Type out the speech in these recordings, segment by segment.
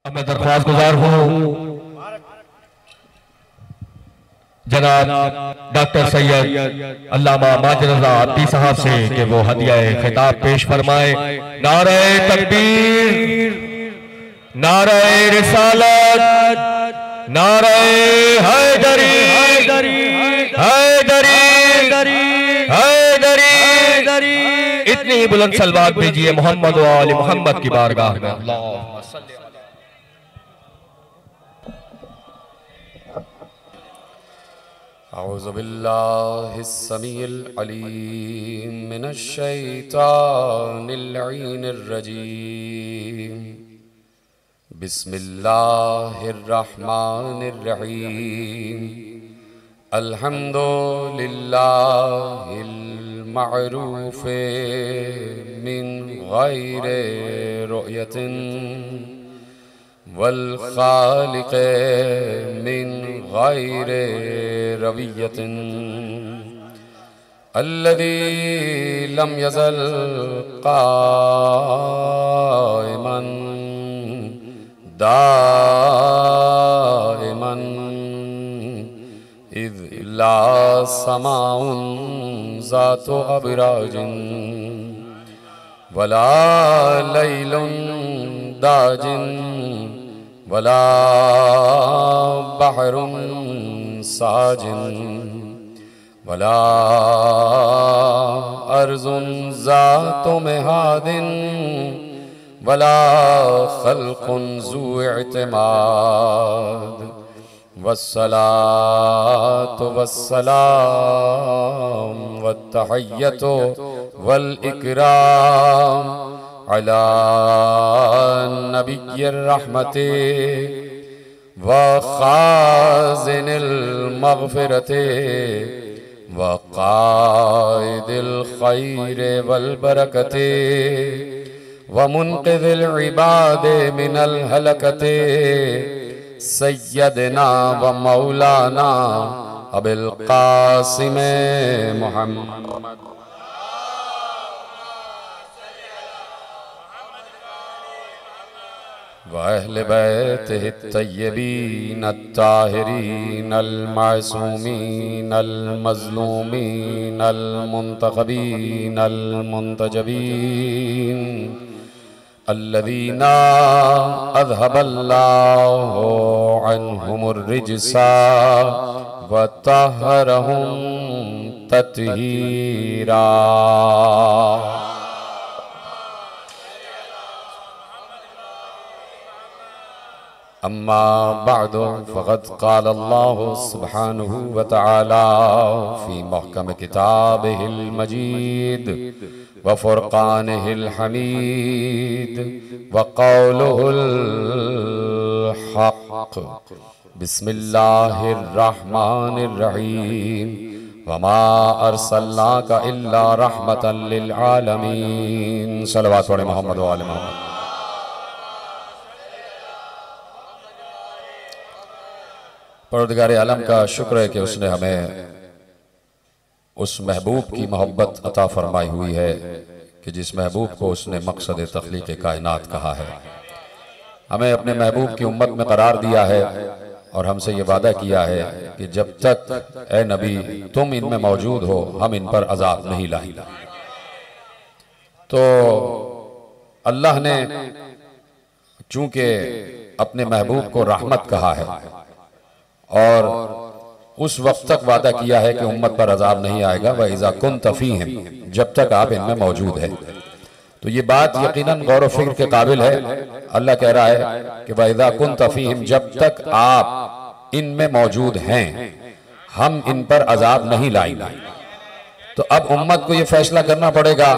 अब मैं दरख्वास्त गुजार हूँ जनाब डॉक्टर सैयद अल्लामा माजिद रज़ा अब्दी साहब से कि वो हदिया खिताब पेश फरमाए। नारे तकबीर, नारे रिसालत, नारे हैदरी, हैदरी, हैदरी। इतनी बुलंद सलवात भेजिए मोहम्मद व आले मोहम्मद की बारगाह में। अल्लाहुम्मा सल्ली औज़ु बिल्लाहिस समीइल अलीम मिनश शैतानिर लईनिर रजीम। बिस्मिल्लाहिर रहमानिर रहीम। अल्हम्दुलिल्लाहिल मअरूफ़ मिन गैरि रुयतिन वल खालिक़ मिन गैरि रवियतिन अल्लज़ी लम यज़ल क़ाइमन दाइमन इज़ ला समाउन ज़ातु अबराजिन वला लैलुन दाजिन वला बहरुन साजिन वला अर्ज़ुन ज़ातु मिहादिन वला खल्क़ुन ज़ू इत्माद वस्सलातु वस्सलाम वत्तहिय्यतु वल इकराम अला नबिय्यिर रहमति व खाज़िनिल मग़फ़िरति व क़ाइदिल ख़ैरि वल बरकति व मुन्क़िज़िल इबादि मिनल हलकति सय्यदना व मौलाना अबिल क़ासिम मुहम्मद व अहले बैतिहि तय्यबीन अत्ताहिरीन अल-मासूमीन अल-मज़लूमीन अल-मुंतखबीन अल-मुंतजबीन अल्लज़ीना अज़हबल्लाहु अन्हुमुर रिज्सा व तहहरहुम तत्हीरा। अम्मा बअदु फ़क़द क़ाल अल्लाहु सुब्हानहु व तआला फ़ी मुहकम किताबिहिल मजीद व फ़ुरक़ानिहिल हमीद व क़ौलुहुल हक़। बिस्मिल्लाहिर रहमानिर रहीम। वमा अर्सलनाका इल्ला रहमतन लिल आलमीन। सल्लल्लाहु अलैहि मोहम्मद व आले मोहम्मद। परवरदिगार आलम का शुक्र है कि उसने हमें उस महबूब की मोहब्बत अता फरमाई हुई है कि जिस महबूब को उसने मकसद तख्लीक़ कायनात कहा है। हमें अपने महबूब की उम्मत में करार दिया है और हमसे ये वादा किया है कि जब तक ए नबी तुम इनमें मौजूद हो हम इन पर अजाब नहीं लाएंगे। तो अल्लाह ने चूंकि अपने महबूब को रहमत कहा है और उस वक्त तक वादा किया है कि उम्मत पर अजाब नहीं आएगा, वह इज़ा कुन्त फ़ीहिम, जब तक आप इनमें मौजूद हैं। तो ये बात यकीनन गौर व फिक्र के काबिल है। अल्लाह कह रहा है कि वह इज़ा कुन्त फ़ीहिम, जब तक आप इनमें मौजूद हैं हम इन पर अजाब नहीं लाएंगे। तो अब उम्मत को ये फैसला करना पड़ेगा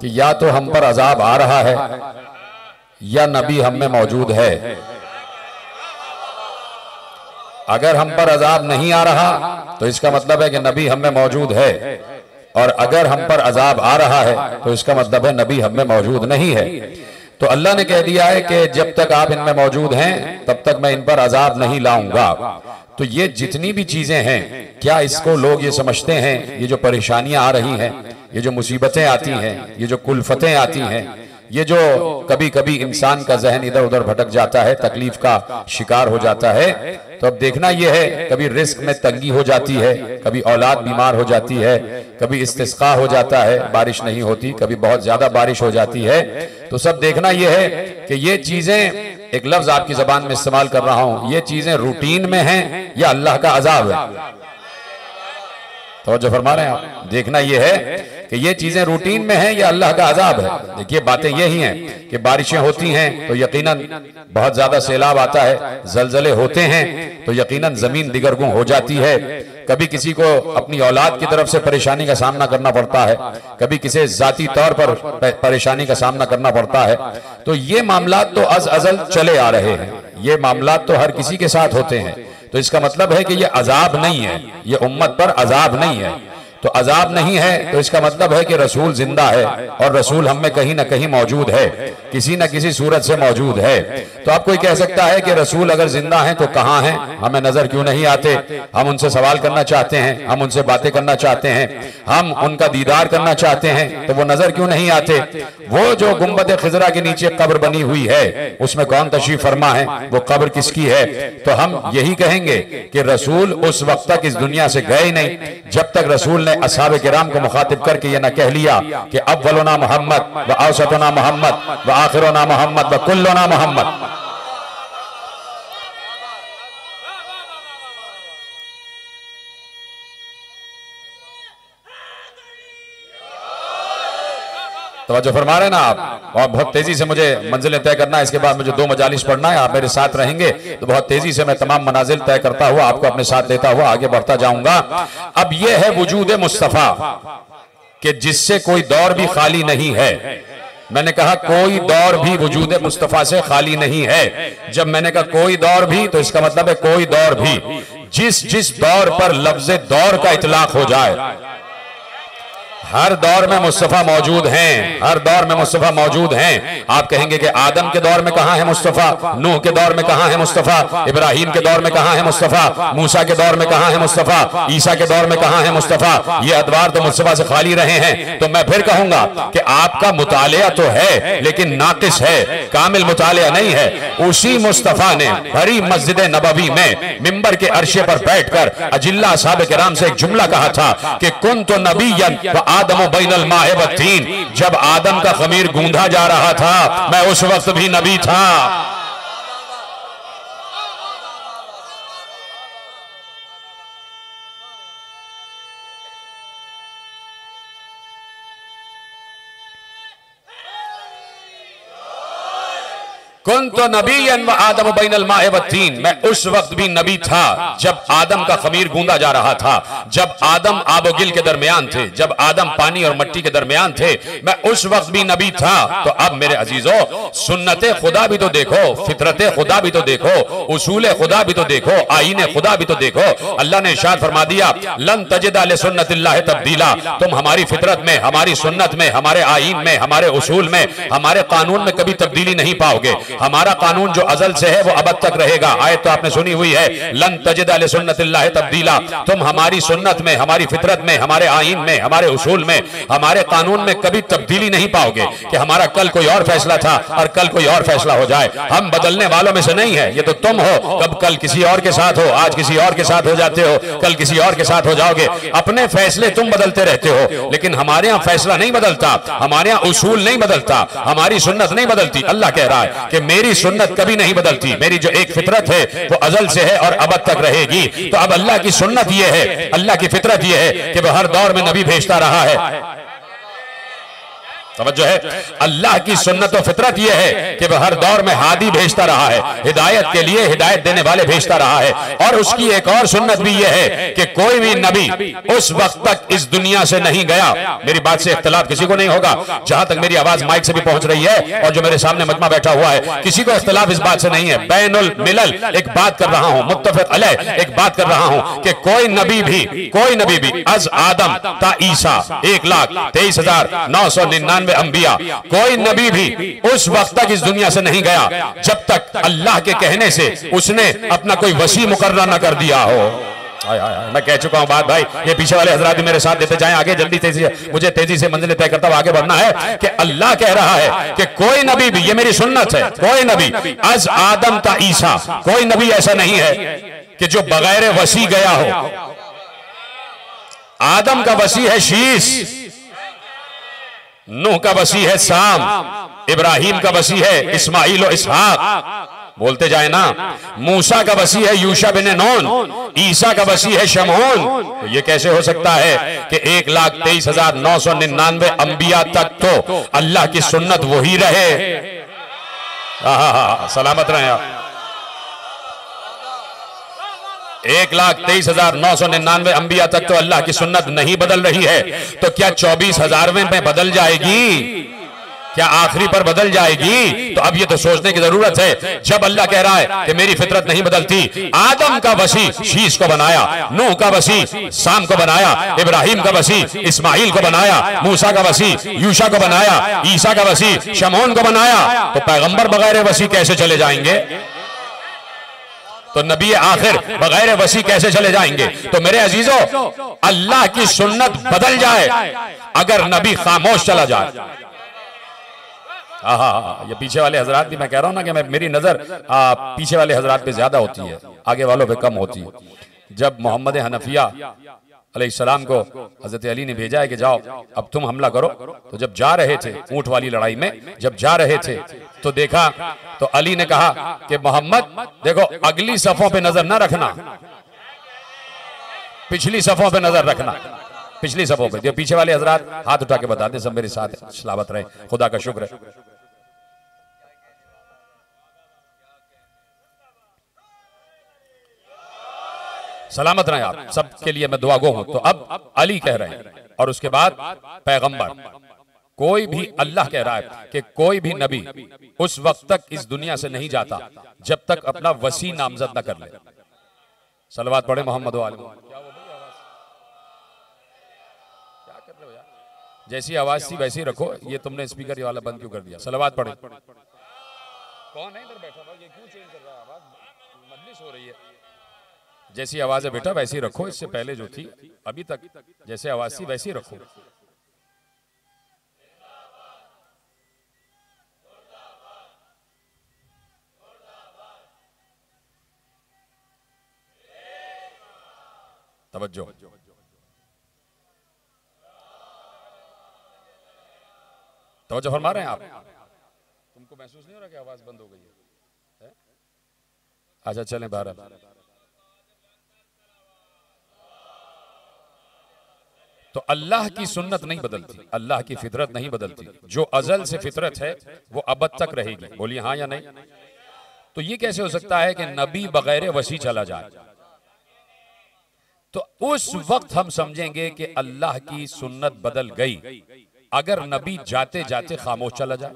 कि या तो हम पर अजाब आ रहा है या नबी हम में मौजूद है। अगर हम पर अजाब नहीं आ रहा तो इसका मतलब है कि नबी हम में मौजूद है, और अगर हम पर अजाब आ रहा है तो इसका मतलब है नबी हम में मौजूद नहीं है। तो अल्लाह ने कह दिया है कि जब तक आप इनमें मौजूद हैं तब तक मैं इन पर अजाब नहीं लाऊंगा। तो ये जितनी भी चीजें हैं, क्या इसको लोग ये समझते हैं, ये जो परेशानियां आ रही हैं, ये जो मुसीबतें आती हैं, ये जो कुल्फतें आती हैं, ये जो कभी कभी इंसान का जहन इधर उधर भटक जाता है, तकलीफ का शिकार हो जाता है, तो अब देखना यह है, कभी रिस्क में तंगी हो जाती है, कभी औलाद बीमार हो जाती है, कभी इस्तिस्का हो जाता है, बारिश नहीं होती, कभी बहुत ज्यादा बारिश हो जाती है। तो सब देखना यह है कि ये चीजें, एक लफ्ज आपकी जबान में इस्तेमाल कर रहा हूं, ये चीजें रूटीन में हैं या अल्लाह का अजाब है। तो जो फरमा रहे हैं आप, देखना यह है कि ये चीजें रूटीन में हैं या अल्लाह का अजाब है। देखिए बातें यही हैं कि बारिशें होती हैं तो यकीनन बहुत ज्यादा सैलाब आता है, जलजले होते हैं तो यकीनन जमीन दिगरगुं हो जाती है, कभी किसी को अपनी औलाद की तरफ से परेशानी का सामना करना पड़ता है, कभी किसी जाती तौर पर परेशानी का सामना करना पड़ता है। तो ये मामलात तो अज़ल चले आ रहे हैं, ये मामलात तो हर किसी के साथ होते हैं। तो इसका मतलब है कि ये अजाब नहीं है, ये उम्मत पर अजाब नहीं है। तो अजाब नहीं है तो इसका मतलब है कि रसूल जिंदा है और रसूल हम में कहीं ना कहीं मौजूद है, किसी न किसी सूरत से मौजूद है। तो आप कोई कह सकता है कि रसूल अगर जिंदा हैं तो कहाँ हैं, हमें नजर क्यों नहीं आते, हम उनसे सवाल करना चाहते हैं, हम उनसे बातें करना चाहते हैं, हम उनका दीदार करना चाहते हैं, तो वो नजर क्यों नहीं आते। वो जो गुंबद खिजरा के नीचे कब्र बनी हुई है उसमें कौन तशरीफ फरमा है, वो कब्र किसकी है। तो हम यही कहेंगे कि रसूल उस वक्त तक इस दुनिया से गए नहीं जब तक रसूल असहाबे किराम को मुखातिब करके ये न कह लिया कि अव्वलुना मोहम्मद व औसतुना मोहम्मद व आखिरुना मोहम्मद व कुल्लुना मोहम्मद। तवज्जो फरमा रहे ना आप। और बहुत तेजी से मुझे मंजिलें तय करना है, इसके बाद मुझे 2 मजालिस पढ़ना है, आप मेरे साथ रहेंगे तो बहुत तेजी से मैं तमाम मनाजिल तय करता हुआ आपको अपने साथ लेता हुआ आगे बढ़ता जाऊंगा। अब यह है वजूद मुस्तफा कि जिससे कोई दौर भी खाली नहीं है। मैंने कहा कोई दौर भी वजूद मुस्तफा से खाली नहीं है। जब मैंने कहा कोई दौर भी तो इसका मतलब है कोई दौर भी, जिस दौर पर लफ्ज दौर का इतलाक हो जाए, हर दौर में मुस्तफा मौजूद हैं, हर दौर में मुस्तफा मौजूद हैं। आप कहेंगे कि आदम के दौर में कहां है मुस्तफा, नूह के दौर में कहां है मुस्तफा, इब्राहिम के दौर में कहां है मुस्तफा, मूसा के दौर में कहां है मुस्तफा, ईसा के दौर में कहां है मुस्तफा। ये अदवार तो मुस्तफा से खाली रहे हैं। तो मैं फिर कहूंगा कि आपका मुतालिया तो है लेकिन नाकिस है, कामिल मुतालिया नहीं है। उसी मुस्तफा ने भरी मस्जिद नबवी में मिंबर के अर्शे पर बैठकर अजिल्ला साहब किराम से एक जुमला कहा था कि कुन तो नबीयन व आदम बैनल माए व तीन। जब आदम का खमीर गूंधा जा रहा था मैं उस वक्त भी नबी था। कुन तो नबीयन व आदम बैनल माए व तीन। मैं उस वक्त भी नबी था जब आदम का खमीर गूंदा जा रहा था, जब आदम आबोगिल के दरमियान थे, जब आदम पानी और मिट्टी के दरमियान थे, मैं उस वक्त भी नबी था। तो अब मेरे अजीजों, सुन्नते खुदा भी तो देखो, फितरते खुदा भी तो देखो, उसूले खुदा भी तो देखो, आईने खुदा भी तो देखो। अल्लाह ने इरशाद फरमा दिया लन तजिदा लिसुन्नतिल्लाहि तब्दीला। तुम हमारी फितरत में, हमारी सुन्नत में, हमारे आईन में, हमारे उसूल में, हमारे कानून में कभी तब्दीली नहीं पाओगे। हमारा कानून जो अजल से है वो अबद तक रहेगा। आयत तो आपने सुनी हुई है, लन तजिदा लिसुन्नतिल्लाहि तब्दीला। तुम हमारी सुन्नत में, हमारी फितरत में, हमारे आईन में, हमारे उसूल में, हमारे कानून में कभी तब्दीली नहीं पाओगे कि हमारा कल कोई और फैसला था और कल कोई और फैसला हो जाए। हम बदलने वालों में से नहीं है, ये तो तुम हो। कब कल किसी और के साथ हो, आज किसी और के साथ हो जाते हो, कल किसी और के साथ हो जाओगे। अपने फैसले तुम बदलते रहते हो, लेकिन हमारे यहाँ फैसला नहीं बदलता, हमारे यहाँ उसूल नहीं बदलता, हमारी सुन्नत नहीं बदलती। अल्लाह कह रहा है कि मेरी सुन्नत कभी नहीं बदलती, मेरी जो एक फितरत है वो अजल से है और अबद तक रहेगी। तो अब अल्लाह की सुन्नत ये है, अल्लाह की फितरत ये है कि वह हर दौर में नबी भेजता रहा है। समझो है, अल्लाह की सुन्नत और फितरत यह है कि वह हर दौर में हादी भेजता रहा है, हिदायत के लिए हिदायत देने वाले भेजता रहा है। और उसकी एक और सुन्नत भी यह है कि कोई भी नबी उस वक्त तक इस दुनिया से नहीं गया। मेरी बात से इख्तिलाफ किसी को नहीं होगा, जहां तक मेरी आवाज माइक से भी पहुंच रही है और जो मेरे सामने मजमा बैठा हुआ है, किसी को इख्तिलाफ इस बात से नहीं है। बैनुल मिलल एक बात कर रहा हूं, मुत्तफिक अलैह एक बात कर रहा हूं कि कोई नबी भी अज आदम ता ईसा 1,23,999 अंबिया, कोई नबी भी उस वक्त तक इस दुनिया से नहीं गया जब तक अल्लाह के कहने से उसने अपना कोई वसी मुकर्रर न कर दिया हो। मैं कह चुका हूं बात भाई, ये पीछे वाले हजरात भी मेरे साथ देते जाएं आगे जल्दी तेजी से, मुझे तेजी से मंजिल तय करता हुआ आगे बढ़ना है कि अल्लाह कह रहा है कि कोई नबी भी, ये मेरी सुन्नत है, कोई नबी अज आदम ता ईसा, कोई नबी ऐसा नहीं है कि जो बगैर वसी गया हो। आदम का वसी है शीश, नूह का वसी है साम, इब्राहिम का वसी है इस्माइल और इसहाक, बोलते जाए ना, मूसा का वसी है यूशा बिन नून, ईसा का वसी है शमऊन। तो ये कैसे हो सकता है कि 1,23,999 अंबिया तक तो अल्लाह की सुन्नत वही रहे। सलामत रहे आप। 1,23,999 अंबिया तक तो अल्लाह की सुन्नत नहीं बदल रही है, तो क्या 24,000वें में बदल जाएगी? क्या आखिरी पर बदल जाएगी? तो अब ये तो सोचने की जरूरत है। जब अल्लाह कह रहा है कि मेरी फितरत नहीं बदलती, आदम का वसी शीश को बनाया, नूह का वसी साम को बनाया, इब्राहिम का वसी इस्माइल को बनाया, मूसा का वसी यूशा को बनाया, ईसा का वसी शमऊन को बनाया, तो पैगंबर बगैर वसी कैसे चले जाएंगे? तो नबी आखिर बगैर वसी कैसे चले जाएंगे? तो मेरे अजीजों, अल्लाह की सुन्नत बदल जाए अगर नबी खामोश चला जाए। ये पीछे वाले हजरात भी, मैं कह रहा हूं ना कि मेरी नजर पीछे वाले हजरात पे ज्यादा होती है, आगे वालों पे कम होती है। जब मोहम्मद हनफिया अलैहिस्सलाम को हजरत अली ने भेजा है कि जाओ अब तुम हमला करो, तो जब जा रहे थे ऊंट वाली लड़ाई में, जब जा रहे थे तो देखा, तो अली ने कहा कि मोहम्मद देखो अगली सफों पे नजर ना रखना, पिछली सफों पे नजर रखना, पिछली सफों पे। जो पीछे वाले हजरात हाथ उठा के बता दें, सब मेरे साथ सलामत रहे, खुदा का शुक्र है। सलामत रहे आप, सबके लिए मैं दुआ गो हूं। तो अब अली कह रहे हैं और उसके बाद पैगंबर, कोई भी अल्लाह कह रहा है कि कोई भी नबी उस वक्त तक इस दुनिया से नहीं जाता जब तक अपना वसी नामजद न कर ले। सलवात पढ़े मोहम्मद वाले। जैसी आवाज थी वैसी रखो, ये तुमने स्पीकर वाला बंद क्यों कर दिया? सलवात पढ़े। कौन है इधर बैठा हुआ? ये क्यों चेंज कर रहा है आवाज? मजलिस हो रही है। जैसी आवाज है बेटा वैसी रखो, इससे पहले जो थी अभी तक जैसे आवाज थी वैसी रखो। तवज्जो। तवज्जो फरमा रहे हैं आप? तुमको महसूस नहीं हो रहा कि आवाज बंद हो गई है? अच्छा चलें बाहर। तो अल्लाह की सुन्नत नहीं बदलती, अल्लाह की फितरत नहीं बदलती। जो अजल से फितरत है वो अबद तक रहेगी। बोलिए हाँ या नहीं? तो ये कैसे हो सकता है कि नबी बगैर वसी चला जाए? तो उस वक्त हम समझेंगे कि अल्लाह की सुन्नत बदल गई अगर नबी जाते जाते खामोश चला जाए।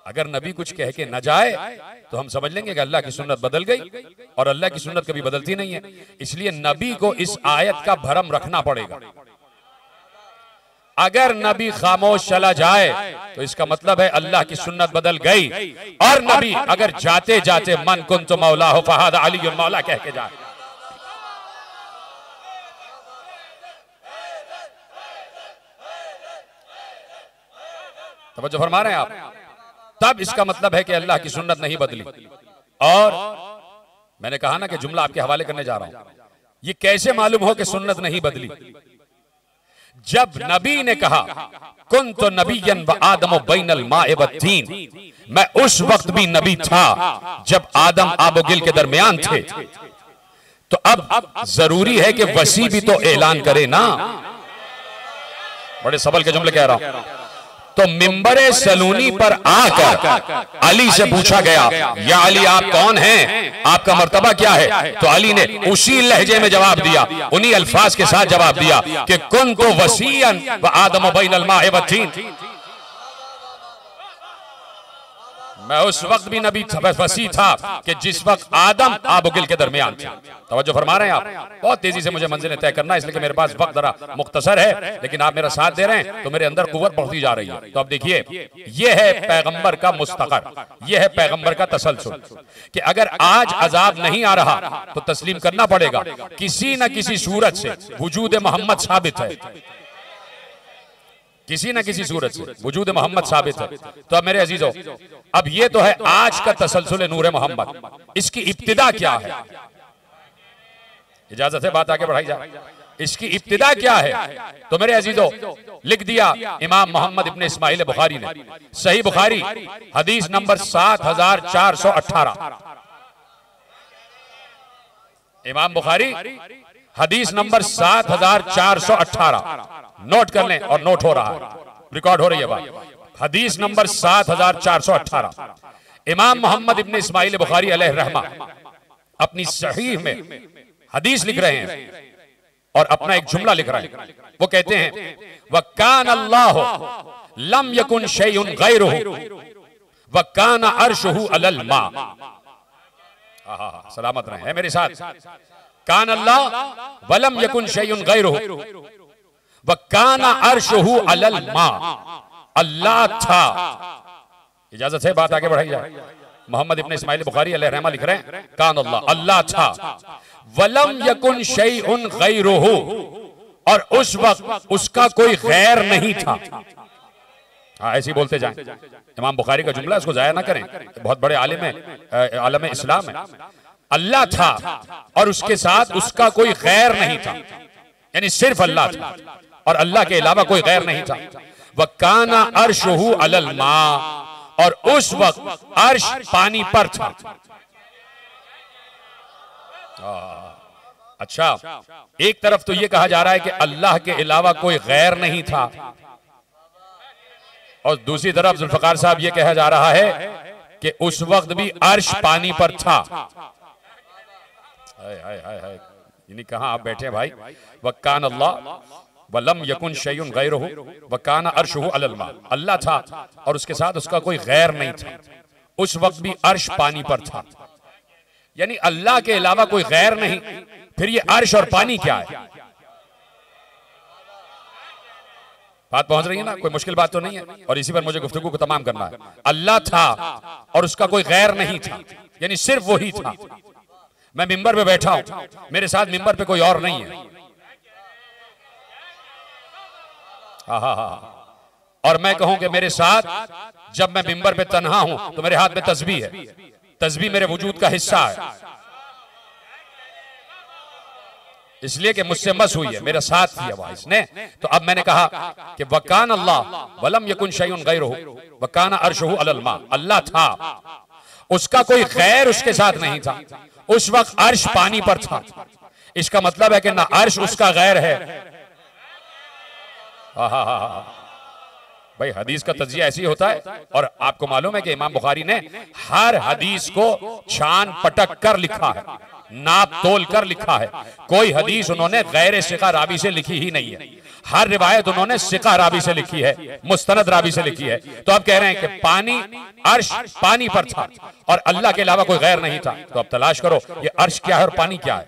अगर नबी कुछ कह के न जाए तो हम समझ लेंगे कि अल्लाह की सुन्नत बदल गई, और अल्लाह की सुन्नत कभी बदलती नहीं है। इसलिए नबी को इस आयत का भरम रखना पड़ेगा। अगर नबी खामोश चला जाए तो इसका मतलब है अल्लाह की सुन्नत बदल गई, और नबी अगर जाते जाते मन कुन्तु मौला हो फहादा अली मौला कह के जाए, तवज्जो फरमा रहे हैं आप? तब इसका मतलब है कि अल्लाह की सुन्नत नहीं बदली। और मैंने कहा ना कि जुमला आपके हवाले करने जा रहा हूं। ये कैसे मालूम हो कि सुन्नत नहीं बदली? जब नबी ने कहा कुन्तु नबिय्यन व आदम बैनल माए वत्तीन, मैं उस वक्त भी नबी था जब आदम आबोगिल के दरमियान थे। तो अब जरूरी है कि वसी भी तो ऐलान करे ना। बड़े सबल के जुमले कह रहा हूं। तो मिंबरे सलूनी पर आकर अली से पूछा गया, या अली आप कौन हैं, आपका मर्तबा क्या है? तो अली ने उसी लहजे में जवाब दिया, उन्हीं अल्फाज के साथ जवाब दिया कि कुन्तु वसीयन व आदम बैनल माए वत्तीन। मैं उस वक्त भी नबी वसी था कि जिस वक्त आदम आबुगिल के दरमियान थे। तवज्जो फरमा रहे हैं आप। बहुत तेजी से मुझे मंजिलें तय करना है, इसलिए कि मेरे पास वक्त जरा मुख्तसर है, लेकिन आप मेरा साथ दे रहे हैं तो मेरे अंदर कुव्वत बढ़ती जा रही है। तो अब देखिए, ये है पैगंबर का मुस्तकर, ये है पैगंबर का तसलसल कि अगर आज अजाब नहीं आ रहा तो तस्लीम करना पड़ेगा, किसी न किसी सूरत से वजूद मोहम्मद साबित है, किसी न किसी सूरत से वजूद मोहम्मद साबित है। तो अब मेरे अजीजों, अब ये तो है आज का तसलसल नूर मोहम्मद, इसकी इब्तिदा क्या है? इजाजत है बात आगे बढ़ाई जाए, इसकी इब्तिदा क्या है? तो मेरे अजीजों, लिख दिया इमाम मोहम्मद इब्ने इस्माइल बुखारी ने, सही बुखारी हदीस नंबर 7418। इमाम बुखारी हदीस नंबर 7418, नोट कर लें, और नोट हो रहा है, रिकॉर्ड हो रही है बात। हदीस नंबर 7418, इमाम मोहम्मद इब्ने इस्माइल बुखारी अलैहि रहमा अपनी सहीह में हदीस लिख रहे हैं और अपना एक जुमला लिख रहे हैं। वो कहते हैं, वकान अल्लाह लम यकुन शैउन गैरुहु वकान अर्शुहु अलल मा। सलामत रहे, मेरे साथ। कान अल्लाह वलम यकुन शैउन गैरुहु वकान अर्शुहु अलल मा। अल्लाह था, इजाजत है बात आगे बढ़ाई जाए। मोहम्मद इब्ने इस्माइल बुखारी अलैहि रहमा लिख रहे हैं, कान अल्लाह, अल्लाह था, वलम यकुन शैउन गैरुहु, और उस वक्त उसका कोई गैर नहीं था। हाँ, ऐसे ही बोलते जाएं। इमाम बुखारी का जुमला, इसको जाया ना करें, बहुत बड़े आलिम है, आलम इस्लाम है। अल्लाह था और उसके साथ उसका कोई गैर नहीं था, यानी सिर्फ अल्लाह था और अल्लाह के अलावा कोई गैर नहीं था। वकाना अर्शुहु अलल मा, और उस वक्त अर्श पानी पर था। अच्छा, एक तरफ तो यह कहा जा रहा है कि अल्लाह के अलावा कोई गैर नहीं था, और दूसरी तरफ जुल्फकार साहब यह कहा जा रहा है कि उस वक्त भी अर्श पानी पर था। यानी कहां आप बैठे भाई? वकान अल्लाह वलम यकुन शैउन गैरुहु वकान अर्शुहु अलल मा। अल्लाह था और उसके साथ उसका कोई गैर नहीं था, उस वक्त भी अर्श पानी पर था। यानी अल्लाह के अलावा कोई गैर नहीं, फिर ये अर्श और पानी क्या है? बात पहुंच रही है ना? कोई मुश्किल बात तो नहीं है, और इसी पर मुझे गुफ्तगू को तमाम करना है। अल्लाह था और उसका कोई गैर नहीं था, यानी सिर्फ वही था। मैं मिंबर पे बैठा हूं, मेरे साथ मिंबर पे कोई और नहीं है। और मैं कहूं कि मेरे साथ जब मैं मिंबर पे तन्हा हूं तो मेरे हाथ में तस्बीह है, तस्बीह मेरे वजूद का हिस्सा है, इसलिए कि मुझसे मस हुई है, मेरा साथ दिया हुआ इसने। तो अब मैंने कहा कि वकान अल्लाह वलम यकुन शैउन गैरुहु वकान अर्शुहु अलल मा। अल्लाह था, उसका कोई गैर उसके साथ नहीं था, उस वक्त अर्श पानी पर था। इसका मतलब है कि ना अर्श उसका गैर है। भाई, हदीस का तज्जिया ऐसे ही होता है, और आपको मालूम है कि इमाम बुखारी ने हर हदीस को छान पटक कर लिखा है, नाप तोल कर लिखा है। कोई हदीस उन्होंने गैर सिका रावी से लिखी ही नहीं है, हर रिवायत उन्होंने सिका रावी से लिखी है, मुस्तनद रावी से लिखी है। तो अब कह रहे हैं कि पानी, अर्श पानी पर था और अल्लाह के अलावा कोई गैर नहीं था। तो अब तलाश करो, ये अर्श क्या है और पानी क्या है,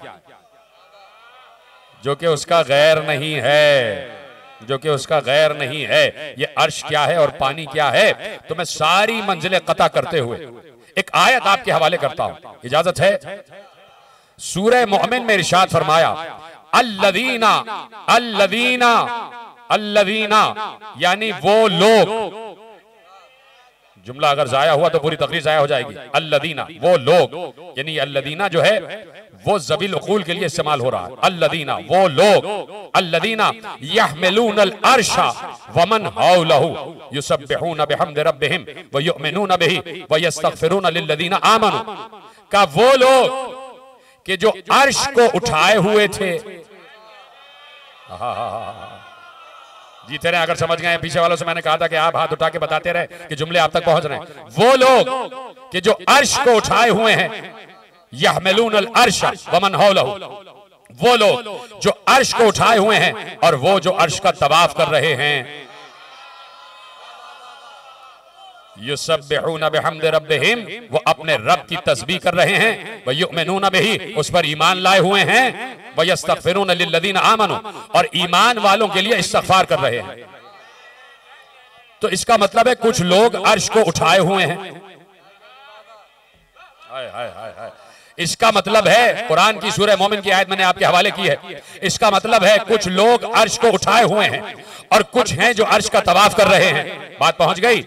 जो कि उसका गैर नहीं है, जो कि उसका गैर नहीं है। ये अर्श क्या है और पानी क्या है? तो मैं सारी मंजिलें कता करते हुए एक आयत आपके हवाले करता हूं, इजाजत है। सूरह मोमिन में इरशाद फरमाया, अल्लज़ीना अल्लज़ीना अल्लज़ीना, यानी वो लोग। जुमला अगर जाया हुआ तो पूरी तकरीर जाया हो जाएगी। अल्लज़ीना, वो लोग, यानी अल्लज़ीना जो है वो ज़बील उक़ूल के लिए इस्तेमाल हो रहा है। अल्लज़ीना, वो लोग, अल्लज़ीना यहमिलूनल अर्शा वमन हौलहु युसब्बिहूना बिहम्दि रब्बिहिम व युमिनूना बिही व यस्तगफिरूना लिल्लज़ीना आमनू। का वो लोग कि जो अर्श को उठाए हुए थे। जीते रहे, अगर समझ गए। पीछे वालों से मैंने कहा था कि आप हाथ उठा के बताते रहे कि जुमले आप तक पहुंच रहे हैं। वो लोग कि जो अर्श को उठाए हुए हैं, यहमिलूनल अर्श वमन हौलहु, वो लोग जो अर्श को उठाए हुए हैं और वो जो अर्श का तवाफ कर रहे हैं। युसब्बिहूना बिहम्दि रब्बिहिम, वो अपने रब की तस्बीह कर रहे हैं, व युमिनूना बिही, उस पर ईमान लाए हुए हैं, व यस्तगफिरूना लिल्लज़ीना आमनू, और ईमान वालों के लिए इस्तगफार कर रहे हैं। तो इसका मतलब है कुछ लोग अर्श को उठाए हुए हैं। हाय हाय हाय हाय। इसका मतलब है, कुरान की सूरह मोमिन की आयत मैंने आपके हवाले की है, इसका मतलब है कुछ लोग अर्श को उठाए हुए हैं और कुछ हैं जो अर्श का तवाफ कर रहे हैं। बात पहुंच गई।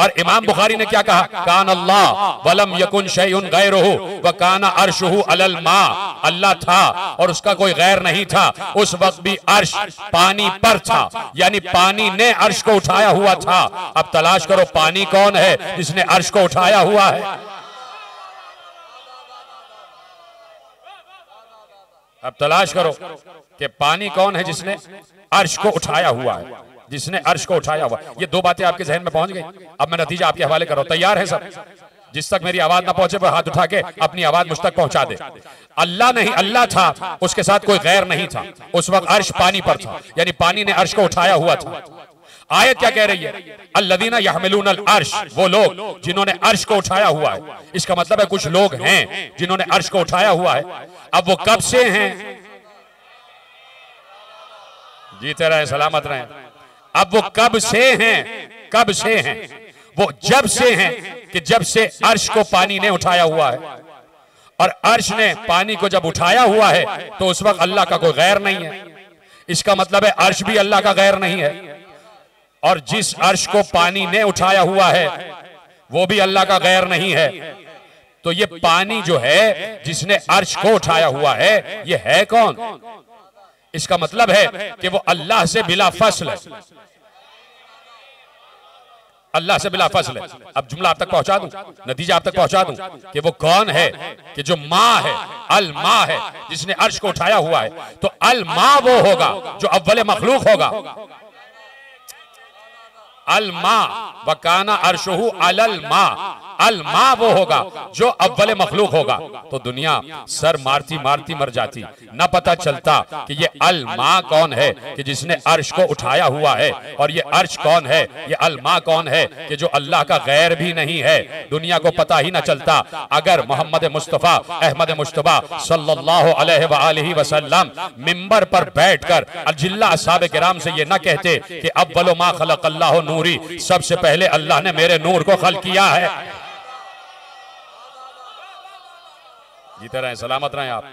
और इमाम बुखारी ने क्या कहा, कान अल्लाह वलम यकुन शैउन गैरुहु व काना अर्शुहु अलल मा, अल्लाह था और उसका कोई गैर नहीं था। उस वक्त भी अर्श पानी पर था, यानी पानी ने अर्श को उठाया हुआ था। अब तलाश करो पानी कौन है जिसने अर्श को उठाया हुआ है। अब तलाश करो कि पानी कौन है जिसने अर्श को उठाया हुआ है, जिसने अर्श को उठाया हुआ। ये दो बातें आपके जहन में पहुंच गई। अब मैं नतीजा आपके हवाले कर रहा हूं, तैयार है सब? जिस तक मेरी आवाज ना पहुंचे वो हाथ उठा के अपनी आवाज मुझ तक पहुंचा दे। अल्लाह नहीं, अल्लाह था, उसके साथ कोई गैर नहीं था। उस वक्त अर्श पानी पर था, यानी पानी ने अर्श को उठाया हुआ था। आयत क्या कह रही है? अल्लज़ीना यहमिलूनल अर्श, वो लोग जिन्होंने अर्श को उठाया हुआ है। इसका मतलब है कुछ लोग हैं जिन्होंने अर्श को उठाया हुआ है। अब वो कब से हैं? जीते रहे, सलामत रहे। अब वो कब से हैं? कब से हैं? वो जब से हैं कि जब से अर्श को पानी ने उठाया हुआ है। और अर्श ने पानी को जब उठाया हुआ है तो उस वक्त अल्लाह का कोई गैर नहीं है। इसका मतलब है अर्श भी अल्लाह का गैर नहीं है, और जिस अर्श को पानी ने उठाया हुआ है वो भी अल्लाह का गैर नहीं है। तो ये पानी जो है जिसने अर्श को उठाया हुआ है, ये है कौन? इसका मतलब है कि वो अल्लाह से बिला फसल है, अल्लाह से बिला फसल है। अब जुमला आप तक पहुंचा दूं, नतीजा आप तक पहुंचा दूं कि वो कौन है कि जो माँ है, अल माँ है, जिसने अर्श को उठाया हुआ है। तो अल माँ वो होगा जो अव्वल मखलूक होगा। अल माँ वकाना अर्शुहु अलल माँ, अल माँ वो होगा जो अव्वल मखलूक होगा। तो दुनिया सर मारती मारती मर जाती, न पता चलता कि ये अल माँ कौन है कि जिसने अर्श को उठाया हुआ है, और ये अर्श कौन है, ये अल माँ कौन है कि जो अल्लाह का गैर भी नहीं है। दुनिया को पता ही न चलता अगर मोहम्मद मुस्तफ़ा अहमद मुश्तबा सल्लल्लाहु अलैहि वसल्लम मिंबर पर बैठकर अजिल्ला अस्हाब किराम से ये न कहते कि अव्वलु मा खलक़ल्लाहु नूरी, सबसे पहले अल्लाह ने मेरे नूर को खल्क़ किया है। जीते रहें, सलामत रहें आप।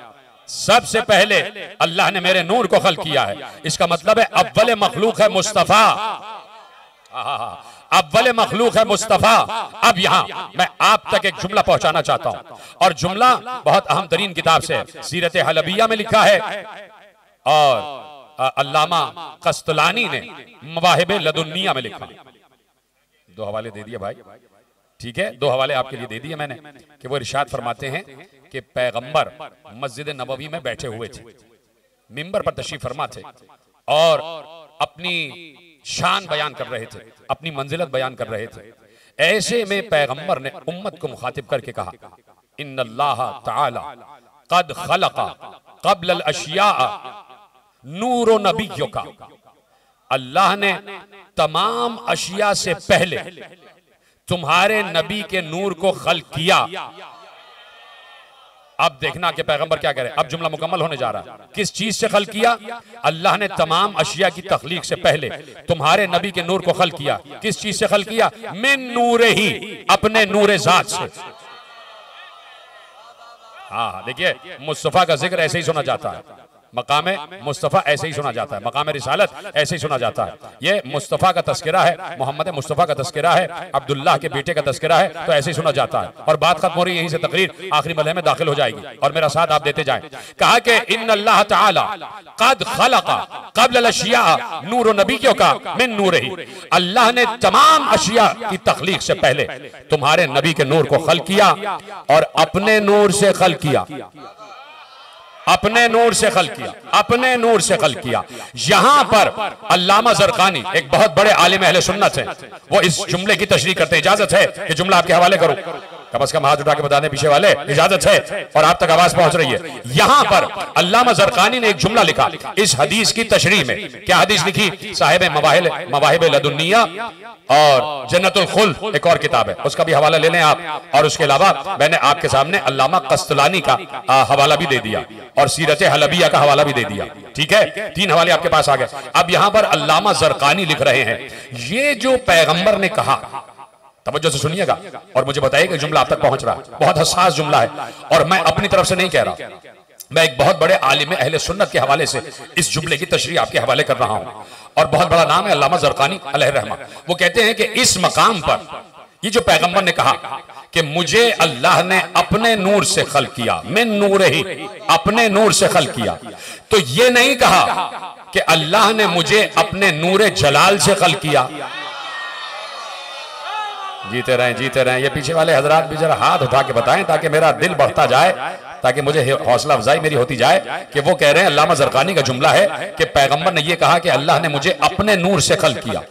सबसे पहले अल्लाह ने मेरे नूर को खल्क़ किया है। इसका मतलब है अव्वल मखलूक है मुस्तफ़ा, अव्वल मखलूक है मुस्तफ़ा। अब यहां मैं आप तक एक जुमला पहुंचाना चाहता हूं, और जुमला बहुत अहम तरीन किताब से सीरत हलबिया में लिखा है, और अल्लामा कस्तलानी ने मवाहिब लदुन्निया में लिखा। दो हवाले दे दिए भाई, ठीक है, दो हवाले आपके लिए दे दिए मैंने कि वो इरशाद फरमाते हैं कि पैगंबर मस्जिद नबवी में बैठे हुए थे, मिंबर पर तशरीफ फरमा थे, और अपनी शान बयान कर रहे थे, अपनी मंजिलत बयान कर रहे थे। ऐसे में पैगंबर ने उम्मत को मुखातिब करके कहा, इन्नल्लाह तआला क़द खलक़ा क़ब्ल अल अशिया नूर नबियों का, अल्लाह ने तमाम अशिया से पहले तुम्हारे नबी के नूर को खल्क़ किया। अब देखना कि पैगंबर क्या कह रहे हैं। अब जुमला मुकम्मल होने जा रहा है। किस चीज से खल्क़ किया? अल्लाह ने तमाम अशिया की तख्लीक से पहले तुम्हारे नबी के नूर को खल्क़ किया। किस चीज से खल्क़ किया? मिन नूरे ही, अपने नूरे जात से। हाँ देखिए, मुस्तफ़ा का जिक्र ऐसे ही सुना जाता है, मकामे मुस्तफ़ा ऐसे ही सुना जाता है, मकामे रिसालत ऐसे ही सुना जाता है। ये मुस्तफ़ा का तस्करा है, मोहम्मद मुस्तफ़ा का तस्करा है, अब्दुल्लाह के बेटे का तस्करा है, तो ऐसे ही सुना जाता है। और बात खत्म हो रही है, यहीं से तकरीर आखिरी मरहले में दाखिल हो जाएगी, और मेरा साथ आप देते जाएं। कहा कि इन्नल्लाह तआला क़द खलक़ा क़ब्ल अल अशिया नूर नबियों का मिन नूरिही, अल्लाह ने तमाम अशिया की तख्लीक से पहले तुम्हारे नबी के नूर को खल्क़ किया, और अपने नूर से खल्क़ किया, अपने नूर से खल्क़ किया, अपने नूर से खल्क़ किया। यहां पर अल्लामा ज़रक़ानी एक बहुत बड़े आलिम अहले सुन्नत हैं, वो इस जुमले की तशरीह करते हैं। इजाजत है कि जुमला आपके हवाले करूं? कम से कम हाथ उठा के बताने पीछे वाले इजाजत है और आप तक आवाज पहुंच रही है। यहां पर अल्लामा ज़रक़ानी ने एक जुमला लिखा इस हदीस की तशरीह में। क्या हदीस लिखी? साहिब मवाहिब लदुन्निया और जन्नतुल खुल्द एक और किताब है, उसका भी हवाला ले लें आप। और उसके अलावा मैंने आपके सामने अल्लामा क़स्तलानी का हवाला भी दे दिया और सीरत हलबिया का हवाला भी दे दिया। ठीक है, 3 हवाले आपके पास आ गए। अब यहां पर अल्लामा ज़रक़ानी लिख रहे हैं ये जो पैगंबर ने कहा, तवज्जो से सुनिएगा और मुझे बताइएगा जुमला आप तक पहुंच रहा है। बहुत हसास जुमला है और मैं अपनी तरफ से नहीं कह रहा, मैं एक बहुत बड़े आलिम अहले सुन्नत के हवाले से इस जुमले की तशरीह आपके हवाले कर रहा हूं और बहुत बड़ा नाम है अल्लामा ज़रक़ानी अलैहि रहमा। वो कहते हैं कि इस मकाम पर ये जो पैगंबर ने कहा कि मुझे अल्लाह ने अपने नूर से खल्क़ किया, मिन नूर ही, अपने नूर से खल्क़ किया, तो ये नहीं कहा कि अल्लाह ने मुझे अपने नूर जलाल से खल्क़ किया। जीते रहें। ये पीछे वाले हजरात भी जरा हाथ उठा के बताएं ताकि मेरा दिल बढ़ता जाए, ताकि मुझे हौसला अफजाई मेरी होती जाए कि वो कह रहे हैं अल्लामा ज़रक़ानी का जुमला है कि पैगंबर ने ये कहा कि अल्लाह ने मुझे अपने नूर से खल्क़ किया।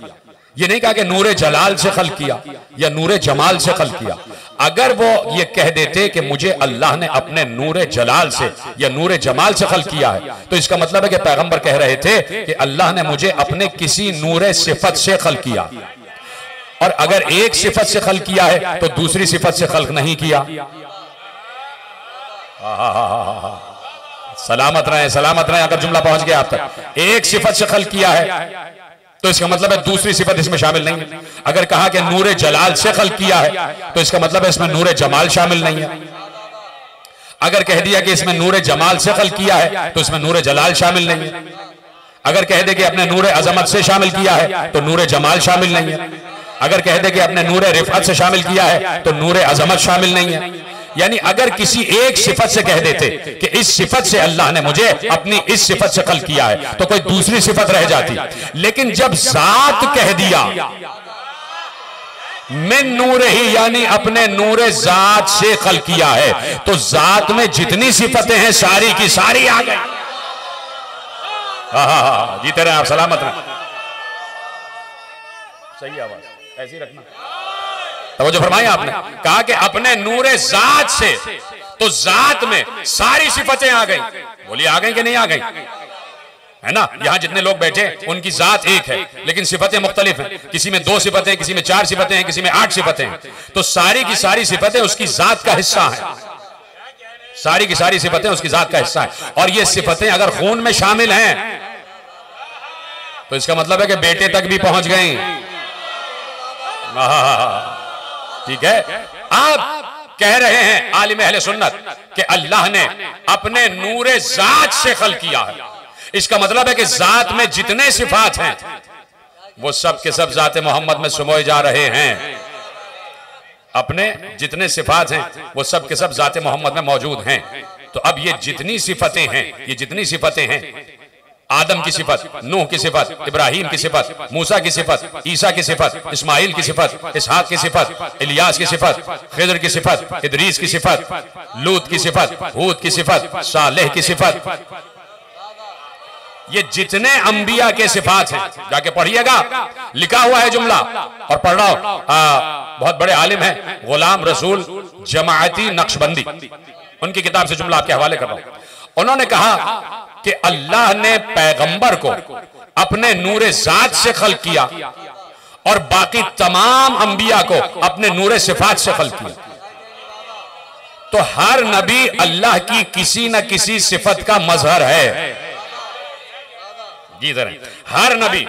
ये नहीं कहा कि नूरे जलाल से खल्क़ किया या नूरे जमाल से खल्क़ किया। अगर वो ये कह देते कि मुझे अल्लाह ने अपने नूरे जलाल से या नूरे जमाल से खल्क़ किया है, तो इसका मतलब है कि पैगंबर कह रहे थे कि अल्लाह ने मुझे अपने किसी नूरे सिफत से खल्क़ किया। और अगर एक सिफत से खल्क़ किया है तो दूसरी सिफत से खल्क़ नहीं किया। सलामत रहे अगर जुमला पहुंच गया आप तक। एक सिफत से खल्क़ किया है तो इसका मतलब है दूसरी सिफत इसमें शामिल नहीं है। अगर कहा कि नूरे जलाल से खल्क़ किया है तो इसका मतलब है इसमें नूरे जमाल शामिल नहीं है। अगर कह दिया कि इसमें नूरे जमाल से खल्क़ किया है तो इसमें नूरे जलाल शामिल नहीं है। अगर कह दे कि अपने नूरे अजमत से शामिल किया है तो नूरे जमाल शामिल नहीं है। अगर कह दे कि अपने नूरे रिफ़अत से शामिल किया है तो नूरे अजमत शामिल नहीं है। यानी अगर किसी एक सिफत से कह देते कि इस सिफत से अल्लाह ने मुझे अपनी इस सिफत से खल्क़ किया है तो कोई दूसरी सिफत रह जाती। लेकिन जब ज़ात कह दिया मिन नूर ही, यानी अपने नूरे ज़ात से खल्क़ किया है, तो ज़ात में जितनी सिफतें हैं सारी की सारी आ गई। जीते रहे आप, सलामत रहे। सही आवाज ऐसी रखना। तवज्जो फरमाई आपने, कहा कि अपने नूरे ज़ात से, तो ज़ात में सारी सिफतें आ गई। बोलिए आ गई कि नहीं आ गई? है ना? यहां जितने लोग बैठे उनकी ज़ात एक है लेकिन सिफतें मुख्तलिफ हैं। किसी में 2 सिफतें, किसी में 4 सिफतें हैं, किसी में 8 सिफतें हैं। तो सारी की सारी सिफतें उसकी ज़ात का हिस्सा है। सारी की सारी सिफतें उसकी ज़ात का हिस्सा है। और ये सिफतें अगर खून में शामिल हैं तो इसका मतलब है कि बेटे तक भी पहुंच गई। ठीक है। आप कह रहे हैं आलिम अहले सुन्नत कि अल्लाह ने अपने नूरे ज़ात से खल्क़ किया है। इसका मतलब है कि ज़ात में जितने सिफात हैं वो सब के सब ज़ात मोहम्मद में समोए जा रहे हैं। अपने जितने सिफात हैं वो सब के सब ज़ात मोहम्मद में मौजूद हैं। तो अब ये जितनी सिफतें हैं, ये जितनी सिफतें हैं, आदम की सिफत, नूह की सिफत, इब्राहिम की सिफत, मूसा की सिफत, ईसा की सिफत, इस्माइल की सिफत, इसहाक की सिफत, इलियास की सिफत, खिज़र की सिफत, इदरीस की सिफत, लूत की सिफत, हूद की सिफत, सालेह की सिफत, ये जितने अंबिया के सिफात हैं, जाके पढ़िएगा, लिखा हुआ है जुमला और पढ़ रहा हूं। बहुत बड़े आलिम हैं गुलाम रसूल जमाअती नक्शबंदी, उनकी किताब से जुमला आपके हवाले कर रहा हूं। उन्होंने कहा कि अल्लाह ने पैगंबर को अपने नूरे ज़ात से खल्क़ किया और बाकी तमाम अंबिया को अपने नूरे सिफात से खल्क़ किया। तो हर नबी अल्लाह की किसी न किसी सिफत का मजहर है। जी जरा, हर नबी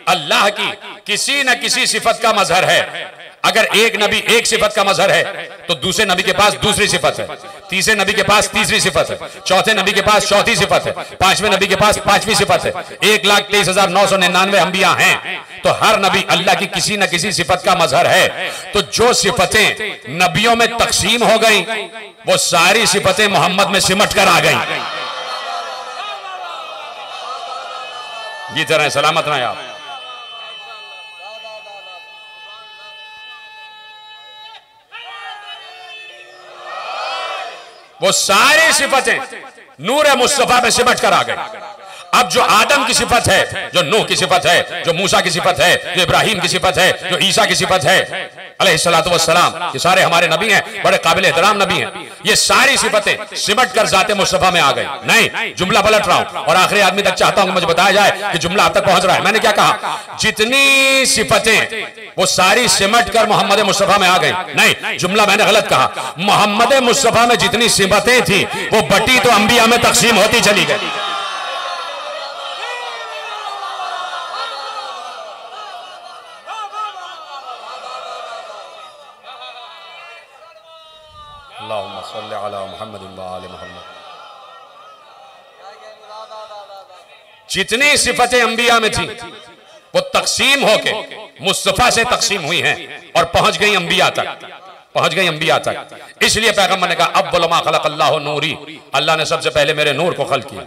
अल्लाह की किसी न किसी सिफत का मजहर है। अगर एक नबी एक सिफत का मजहर है तो दूसरे नबी के पास दूसरी सिफत है, तीसरे नबी के पास तीसरी सिफत है, चौथे नबी के पास चौथी सिफत है, पांचवें नबी के पास पांचवी सिफत है। 1,23,999 अंबिया हैं तो हर नबी अल्लाह की किसी न किसी सिफत का मजहर है। तो जो सिफतें नबियों में तकसीम हो गई वो सारी सिफतें मोहम्मद में सिमट कर आ गई। जीते रहे, सलामत रहे आप। वो सारी सिफतें नूर मुस्तफा में सिमट कर आ गई। अब जो आदम की सिफत है, जो नूह की सिफत है, जो मूसा की सिफत है, जो इब्राहिम की सिफत है, जो ईसा की सिफत है अलैहिस्सलातु वस्सलाम, ये सारे हमारे नबी हैं, बड़े काबिल एहतराम नबी हैं। ये सारी सिफतें सिमट कर जाते मुस्तफा में आ गई। नहीं, जुमला पलट रहा हूं और आखिरी आदमी तक चाहता हूं कि मुझे बताया जाए कि जुमला अब तक पहुंच रहा है। मैंने क्या कहा? जितनी सिफतें वो सारी सिमट कर मोहम्मद मुस्तफा में आ गई। नहीं, जुमला मैंने गलत कहा। मोहम्मद मुस्तफा में जितनी सिफतें थी वो बटी तो अंबिया में तकसीम होती चली गई। अल्लाहुम्मा सल्ली अला मुहम्मद व आले मुहम्मद। जितनी सिफतें अंबिया में थी वो तकसीम होके मुस्तफा से तकसीम हुई हैं और पहुंच गई अंबिया तक, पहुंच गई अंबिया तक। इसलिए पैगंबर ने कहा अव्वल मा खलक़ अल्लाहु नूरी, अल्लाह ने सबसे पहले मेरे नूर को खल्क़ किया।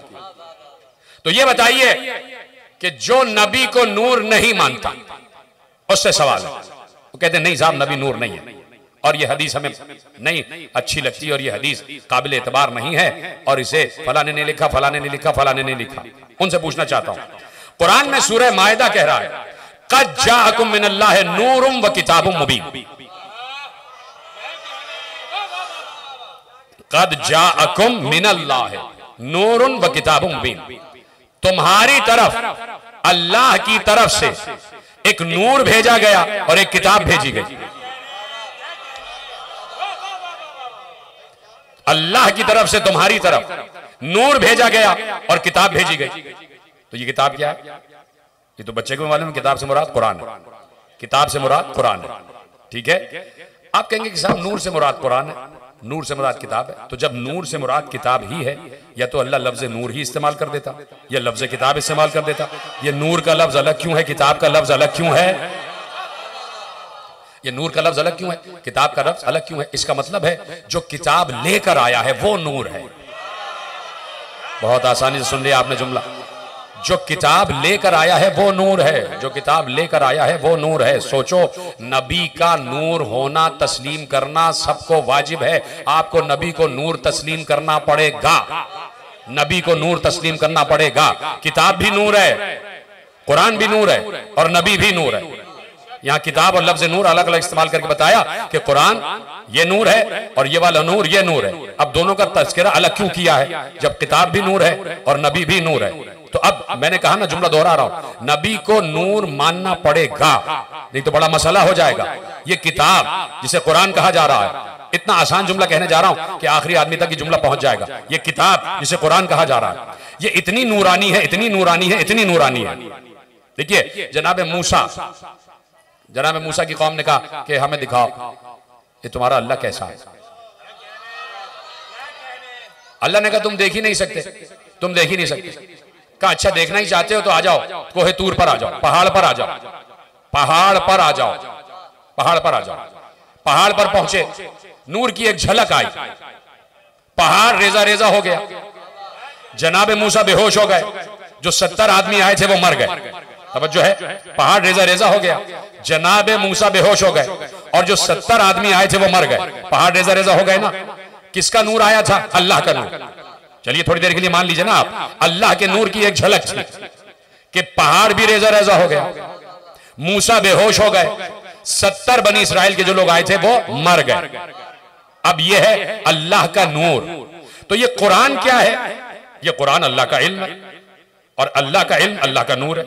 तो ये बताइए कि जो नबी को नूर नहीं मानता उससे सवाल है। वो कहते नहीं साहब नबी नूर नहीं है और ये हदीस हमें नहीं अच्छी लगती और ये हदीस काबिल एतबार नहीं है और इसे फलाने ने लिखा, फलाने ने लिखा, फलाने ने लिखा। उनसे पूछना चाहता हूं, कुरान में सूरह मायदा कह रहा है क़द जाअकुम मिनल्लाहि नूरुम व किताबुम मुबीन। क़द जाअकुम मिनल्लाहि नूरुन व किताबुम मुबीन, तुम्हारी तरफ अल्लाह की तरफ से एक नूर भेजा गया और एक किताब भेजी गई। अल्लाह की तरफ से तुम्हारी तरफ नूर भेजा गया और किताब भेजी गई। तो ये किताब क्या है? ये तो बच्चे को मालूम है, किताब से मुराद कुरान है, किताब से मुराद कुरान है। ठीक है, आप कहेंगे कि साहब नूर से मुराद कुरान है, नूर से मुराद किताब है। तो जब नूर से मुराद किताब ही है, या तो अल्लाह लफ्ज नूर ही इस्तेमाल कर देता या लफ्ज किताब इस्तेमाल कर देता। ये नूर का लफ्ज अलग क्यों है, किताब का लफ्ज अलग क्यों है? ये नूर का लफ्ज अलग क्यों है, किताब का लफ्ज अलग क्यों है? इसका मतलब है जो किताब लेकर आया है वो नूर है। बहुत आसानी से सुन लिया आपने जुमला। जो किताब लेकर आया है वो नूर है, जो किताब लेकर आया है वो नूर है। सोचो, नबी का नूर होना तस्लीम करना सबको वाजिब है। आपको नबी को नूर तस्लीम करना पड़ेगा, नबी को नूर तस्लीम करना पड़ेगा। किताब भी नूर है, कुरान भी नूर है और नबी भी नूर है। यहां किताब और लफ्ज नूर अलग अलग इस्तेमाल करके बताया कि कुरान ये नूर है और ये वाला नूर ये नूर है। अब दोनों का तज़किरा अलग क्यों किया है जब किताब भी नूर है और नबी भी नूर है? तो अब मैंने कहा ना, जुमला दोहरा रहा हूं, नबी को नूर मानना पड़ेगा, नहीं तो बड़ा मसला हो जाएगा। ये किताब जिसे कुरान कहा जा रहा है, इतना आसान जुमला कहने जा रहा हूं कि आखिरी आदमी तक ये जुमला पहुंच जाएगा। ये किताब जिसे कुरान कहा जा रहा है, ये इतनी नूरानी है, इतनी नूरानी है, इतनी नूरानी है। देखिए, जनाब मूसा की कौम ने कहा कि हमें दिखाओ ये तुम्हारा अल्लाह कैसा है। अल्लाह ने कहा तुम देख ही नहीं सकते, तुम देख ही नहीं सकते। कहा अच्छा देखना ही चाहते हो तो आ जाओ, कोहे तूर पर आ जाओ, पहाड़ पर आ जाओ, पहाड़ पर आ जाओ, पहाड़ पर आ जाओ। पहाड़ पर पहुंचे, नूर की एक झलक आई, पहाड़ रेजा रेजा हो गया। जनाब मूसा बेहोश हो गए, जो 70 आदमी आए थे वो मर गए। तवज्जो है, पहाड़ रेजा रेजा हो गया, जनाब मूसा बेहोश हो गए और जो 70 आदमी आए थे वो मर गए। पहाड़ रेजा रेजा हो गए ना। किसका नूर आया था? अल्लाह का नूर। चलिए थोड़ी देर के लिए मान लीजिए ना आप, अल्लाह के नूर की एक झलक थी कि पहाड़ भी रेजा रेजा हो गया, मूसा बेहोश हो गए, 70 बनी इसराइल के जो लोग आए थे वो मर गए। अब ये है अल्लाह का नूर। तो ये कुरान क्या है? ये कुरान अल्लाह का इल्म है और अल्लाह का इल्म अल्लाह का नूर है।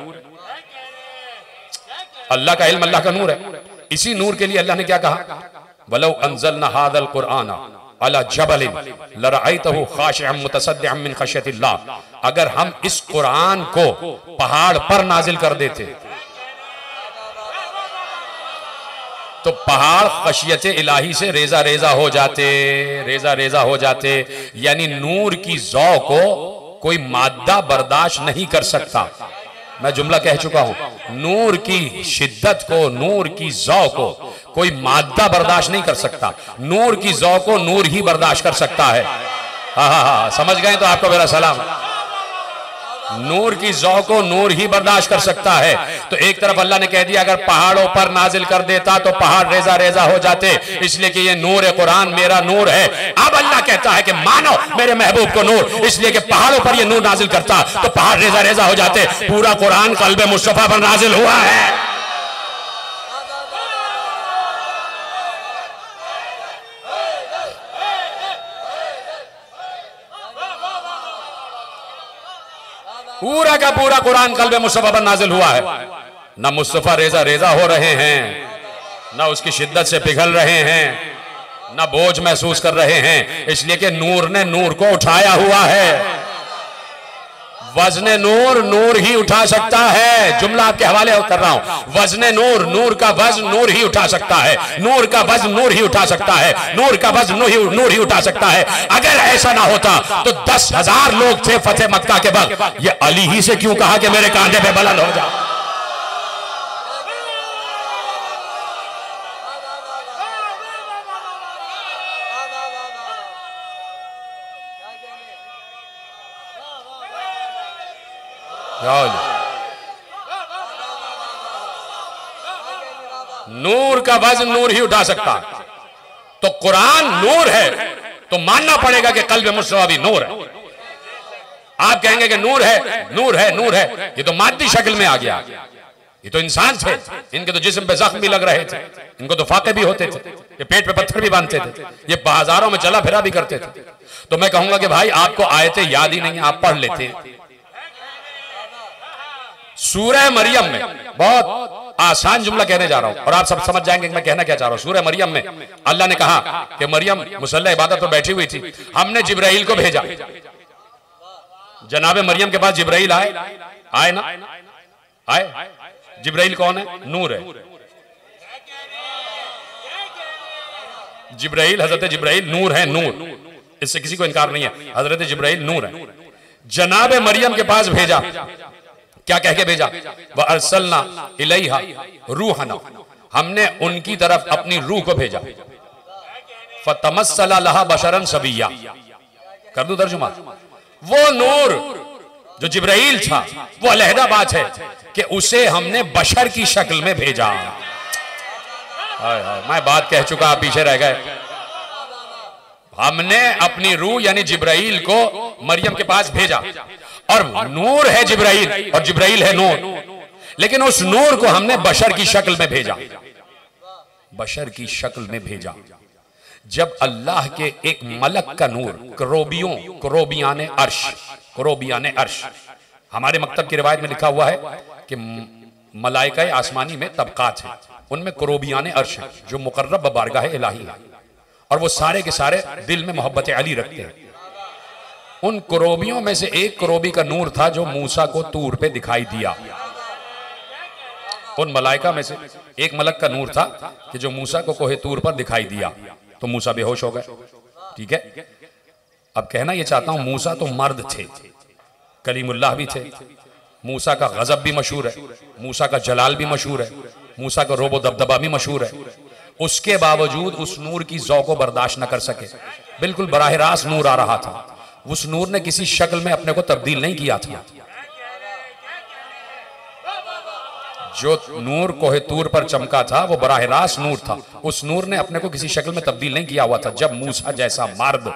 अल्लाह का इल्म अल्लाह का नूर है। इसी नूर के लिए अल्लाह ने क्या कहा? वलौ अंज़लना हाज़ल कुरआन अला जबलिन लरअयतहु खाशिअन मुतसद्दिअन मिन खश्यतिल्लाह। अगर हम इस कुरान को पहाड़ पर नाजिल कर देते तो पहाड़ खशियत इलाही से रेजा रेजा हो जाते, रेजा रेजा हो जाते। यानी नूर की ज़ौ को कोई मादा बर्दाश्त नहीं कर सकता। मैं जुमला कह चुका हूं, नूर की शिद्दत को, नूर की ज़ौ को कोई मादा बर्दाश्त नहीं कर सकता। नूर की ज़ौ को नूर ही बर्दाश्त कर सकता है। हाँ हाँ हाँ, समझ गए तो आपको मेरा सलाम। नूर की ज़ौ को नूर ही बर्दाश्त कर सकता है। तो एक तरफ अल्लाह ने कह दिया अगर पहाड़ों पर नाजिल कर देता तो पहाड़ रेजा रेजा हो जाते, इसलिए कि ये नूर कुरान मेरा नूर है। अब अल्लाह कहता है कि मानो मेरे महबूब को नूर, इसलिए कि पहाड़ों पर ये नूर नाजिल करता तो पहाड़ रेजा रेजा हो जाते। पूरा कुरान क़ल्ब मुस्तफ़ा पर नाजिल हुआ है। पूरा का पूरा कुरान क़ल्ब मुस्तफ़ा पर नाजिल हुआ है। ना मुस्तफ़ा रेजा रेजा हो रहे हैं, ना उसकी शिद्दत से पिघल रहे हैं, ना बोझ महसूस कर रहे हैं, इसलिए कि नूर ने नूर को उठाया हुआ है। वज़्न नूर नूर ही उठा सकता है। जुमला आपके हवाले कर रहा हूं। वज़्न नूर, नूर का वज़्न नूर ही उठा सकता है। नूर का वज़्न नूर ही उठा सकता है। नूर का वज़्न नूर ही उठा सकता है। अगर ऐसा ना होता तो 10,000 लोग थे फतेह मक्का के वक्त, ये अली ही से क्यों कहा कि मेरे कांधे पे बुलंद हो जा। नूर का वज़्न नूर ही उठा सकता। तो कुरान नूर है तो मानना पड़ेगा कि क़ल्ब मुस्तफ़ा भी नूर है। आप कहेंगे कि नूर है, नूर है, नूर है, ये तो मादी शक्ल में आ गया। ये तो इंसान थे, इनके तो जिस्म पे जख्म भी लग रहे थे, इनको तो फाके भी होते थे, ये पेट पे पत्थर भी बांधते थे, ये बाजारों में चला फिरा भी करते थे। तो मैं कहूंगा कि भाई आपको आयतें याद ही नहीं, आप पढ़ लेते। सूरह मरियम में बहुत आसान जुमला कहने जा रहा हूं और आप सब समझ जाएंगे कि मैं कहना क्या चाह रहा हूं। सूरह मरियम में अल्लाह ने कहा कि मरियम मुसल्ला इबादत पर बैठी हुई थी, हमने जिब्राइल को भेजा। जनाबे मरियम के पास जिब्राइल आए ना आए। जिब्राइल कौन है? नूर है। जिब्राइल, हजरत जिब्राइल नूर है, नूर, इससे किसी को इनकार नहीं है। हजरत जिब्राइल नूर है। जनाबे मरियम के पास भेजा, क्या कह के भेजा? वह अरसलना इलैहा रूहना, हमने उनकी तरफ अपनी रूह को भेजा। फतमस्सला लहा बशरन सबिया, कर दूं तर्जुमा? वो नूर जो जिब्राइल था वो अलहदा बात है कि उसे हमने बशर की शक्ल में भेजा। हाय हाय, मैं बात कह चुका, आप पीछे रह गए। हमने अपनी रूह यानी जिब्राइल को मरियम के पास भेजा और नूर है जिब्राइल और जिब्राइल है नूर, लेकिन उस नूर को हमने बशर की शक्ल में भेजा। बशर की शक्ल में भेजा। जब अल्लाह के एक मलक का नूर, करोबियाने अर्श, हमारे मकतब की रिवायत में लिखा हुआ है कि मलाइका आसमानी में तबकात हैं, उनमें करोबियाने अर्श हैं जो मुकर्रब बारगाह इलाही है और वो सारे के सारे दिल में मोहब्बत अली रखते हैं। उन करोबियों में से एक करोबी का नूर था जो मूसा को तूर पे दिखाई दिया। उन मलाइका में से एक मलक का नूर था कि जो मूसा को कोहे तूर पर दिखाई दिया तो मूसा बेहोश हो गए। ठीक है, अब कहना यह चाहता हूं, मूसा तो मर्द थे, कलीमुल्लाह भी थे, मूसा का गजब भी मशहूर है, मूसा का जलाल भी मशहूर है, मूसा का रोबो दबदबा भी मशहूर है। उसके बावजूद उस नूर की ज़ौ को बर्दाश्त न कर सके। बिल्कुल बराह रास्त नूर आ रहा था। उस नूर ने किसी शक्ल में अपने को तब्दील नहीं किया था। जो नूर कोहे तूर पर चमका था वो बराह रास्त नूर था। उस नूर ने अपने को किसी शक्ल में तब्दील नहीं किया हुआ था। जब मूसा जैसा मर्द,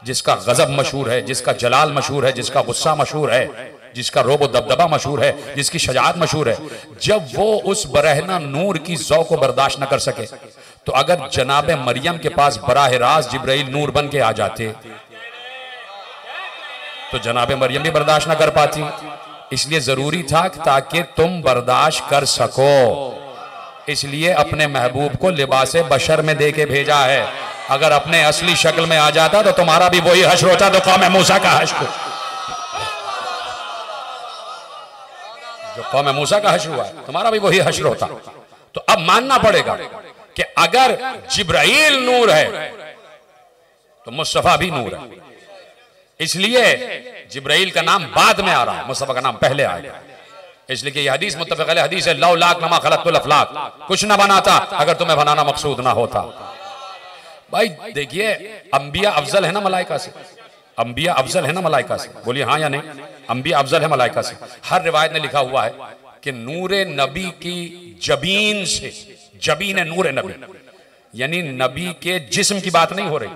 जिसका गजब मशहूर है, जिसका जलाल मशहूर है, जिसका गुस्सा मशहूर है, जिसका रोबो दबदबा मशहूर है, जिसकी शजाअत मशहूर है, जब वो उस बरहना नूर की ज़ौ को बर्दाश्त न कर सके तो अगर जनाबे मरियम के पास बराह रास्त जिब्राइल नूर बन के आ जाते तो जनाबे मरियम भी बर्दाश्त न कर पाती। इसलिए जरूरी था ताकि तुम बर्दाश्त कर सको, इसलिए अपने महबूब को लिबासे बशर में दे के भेजा है। अगर अपने असली शक्ल में आ जाता तो तुम्हारा भी वही हश्र होता तो कौम मूसा का हश्र, जो कौम मूसा का हश्र हुआ तुम्हारा भी वही हश्र होता। तो अब मानना पड़ेगा कि अगर जिब्राइल नूर है तो मुस्तफा भी नूर है। इसलिए जिब्राइल का नाम बाद में आ रहा है, मुस्तफा का नाम पहले आएगा। इसलिए कि यह हदीस मुत्तफ़क़ अलैह हदीस है, लौ लाख नमा खलक़तुल अफ़लाक, कुछ ना बनाता अगर तुम्हें बनाना मकसूद ना होता। भाई देखिए, अंबिया अफजल है ना मलाइका से? अंबिया अफजल है ना मलाइका से? बोलिए हाँ या नहीं? अंबिया अफजल है मलाइका से। हर रिवायत में लिखा हुआ है कि नूरे नबी की जबीन से, जबीन है नूरे नबी, यानी नबी के जिस्म की बात नहीं हो रही,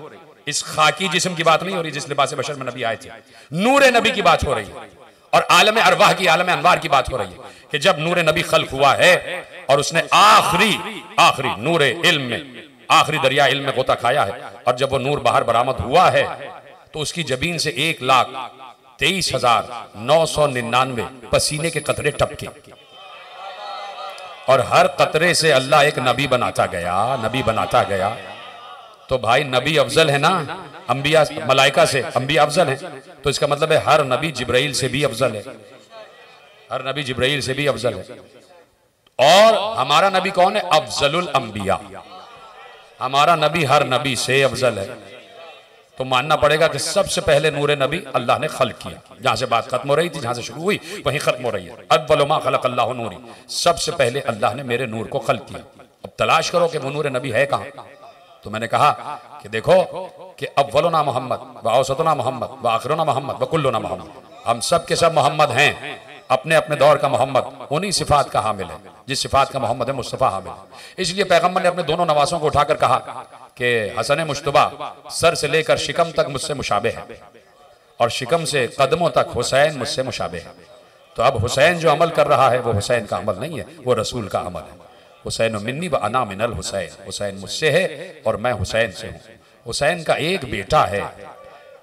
इस खाकी जिस्म की बात नहीं हो रही जिस लिबास बशर में नबी आए थे, नूरे नबी की बात हो रही है और आलम अरवाह की, आलम अनवार की बात हो रही है कि जब नूरे नबी खल्क हुआ है और उसने आखिरी नूरे इल्म में, आखिरी दरिया इल्म में गोता खाया है, और जब वो नूर बाहर बरामद हुआ है तो उसकी जबीन से 1,23,999 पसीने के कतरे टपके और हर कतरे से अल्लाह एक नबी बनाता गया, नबी बनाता गया। तो भाई नबी अफजल है ना, अंबिया मलाइका से अंबिया अफजल है, तो इसका मतलब है हर नबी जिब्राइल से भी अफजल है, हर नबी जिब्राइल से भी अफजल है। और हमारा नबी कौन है? अफजलुल अंबिया, हमारा नबी हर नबी से अफजल है। तो मानना पड़ेगा कि सबसे पहले नूरे नबी अल्लाह ने खल्क किया। जहां से बात खत्म हो रही थी, जहां से शुरू हुई वहीं खत्म हो रही है। अव्वलु मा खलक अल्लाहु नूरी, सबसे पहले अल्लाह ने मेरे नूर को खल्क किया। अब तलाश करो कि वो नूरे नबी है कहां। तो मैंने कहा कि देखो कि अव्वलुना मोहम्मद व औसतुना मोहम्मद व आखिरुना मोहम्मद व कुल्लुना मोहम्मद, हम सब के सब मोहम्मद हैं, अपने अपने दौर का मोहम्मद उन्हीं सिफात का हामिल है जिस सिफात का मोहम्मद है मुस्तफ़ा हामिल है। इसलिए पैगम्बर ने अपने दोनों नवासों को उठाकर कहा कि हसन मुश्तबा सर से लेकर शिकम तक मुझसे मुशाबे है और शिकम से कदमों तक हुसैन मुझसे मुशाबे है। तो अब हुसैन जो अमल कर रहा है वो हुसैन का अमल नहीं है, वो रसूल का अमल है। हुसैन मिन्नी व अना मिनल हुसैन, हुसैन मुझसे है और मैं हुसैन से हूँ। हुसैन का एक बेटा है